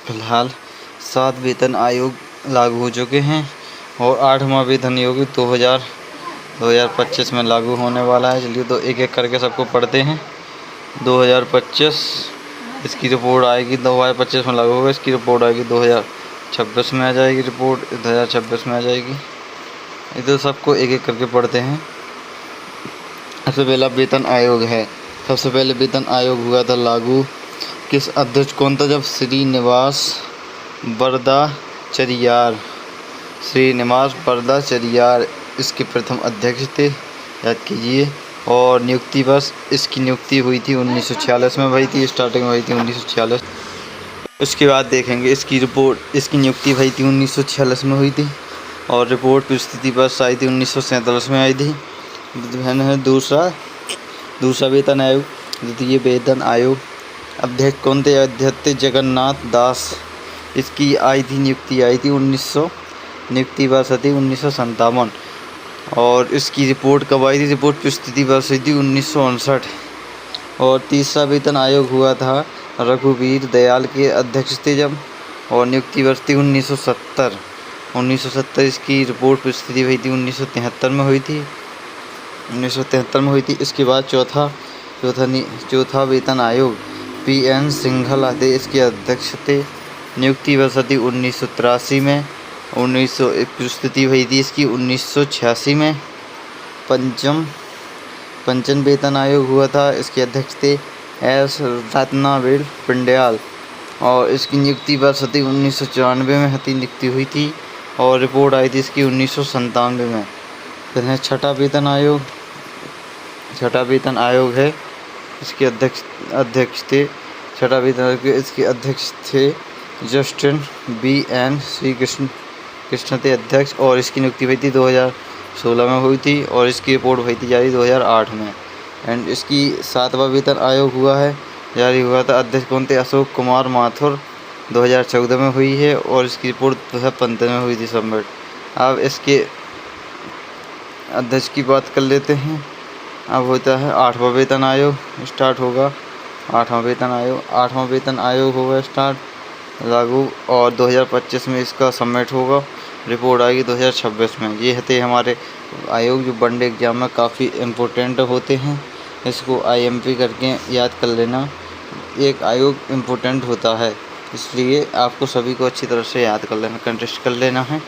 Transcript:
फिलहाल 7 वेतन आयोग लागू हो चुके हैं और 8वां वेतन आयोग 2025 में लागू होने वाला है। चलिए तो एक एक करके सबको पढ़ते हैं। 2025 इसकी रिपोर्ट आएगी, 2025 में लागू होगा, इसकी रिपोर्ट आएगी 2026 में आ जाएगी, रिपोर्ट 2026 में आ जाएगी। इधर सबको एक एक करके पढ़ते हैं। सबसे पहला वेतन आयोग है। सबसे पहले वेतन आयोग हुआ था लागू, किस अध्यक्ष कौन था? जब श्रीनिवास बरदाचरियार इसके प्रथम अध्यक्ष थे, याद कीजिए। और नियुक्ति बस इसकी नियुक्ति हुई थी 1946 में हुई थी, स्टार्टिंग में हुई थी 1946। उसके बाद देखेंगे इसकी रिपोर्ट, इसकी नियुक्ति हुई थी 1946 में हुई थी और रिपोर्ट की स्थिति बस आई थी 1947 में आई थी। है दूसरा वेतन आयोग। द्वितीय वेतन आयोग अध्यक्ष कौन थे? अध्यक्ष जगन्नाथ दास। इसकी नियुक्ति आई थी 1957 और इसकी रिपोर्ट कब आई थी? रिपोर्ट की स्थिति वर्ष हुई थी 1959। और तीसरा वेतन आयोग हुआ था रघुवीर दयाल के अध्यक्ष थे जब, और नियुक्ति वर्ष थी 1970। इसकी रिपोर्ट की स्थिति हुई थी 1973 में हुई थी, 1973 में हुई थी। इसके बाद चौथा वेतन आयोग PN सिंघल थे, इसके अध्यक्ष थे। नियुक्ति वर्ष थी 1983 में, 1900 स्थिति हुई थी इसकी 1986 में। पंचम वेतन आयोग हुआ था, इसके अध्यक्ष थे S रत्नावेल पिंडयाल और इसकी नियुक्ति वर्ष थी 1994 में नियुक्ति हुई थी और रिपोर्ट आई थी इसकी 1997 में। फिर है छठा वेतन आयोग है, इसके अध्यक्ष थे छठा वेतन आयोग इसके अध्यक्ष थे जस्टिन BN श्री कृष्ण थे अध्यक्ष और इसकी नियुक्ति हुई थी 2016 में हुई थी और इसकी रिपोर्ट हुई थी जारी 2008 में। एंड इसकी 7वां वेतन आयोग जारी हुआ था। अध्यक्ष कौन थे? अशोक कुमार माथुर, 2014 में हुई है और इसकी रिपोर्ट 2015 में हुई थी सबमिट। अब इसके अध्यक्ष की बात कर लेते हैं। अब होता है 8वां वेतन आयोग, स्टार्ट होगा 8वां वेतन आयोग होगा स्टार्ट लागू और 2025 में इसका सबमिट होगा, रिपोर्ट आएगी 2026 में। ये थे हमारे आयोग जो वनडे एग्ज़ाम में काफ़ी इम्पोर्टेंट होते हैं। इसको IMP करके याद कर लेना। एक आयोग इम्पोर्टेंट होता है, इसलिए आपको सभी को अच्छी तरह से याद कर लेना, कंटेस्ट कर लेना है।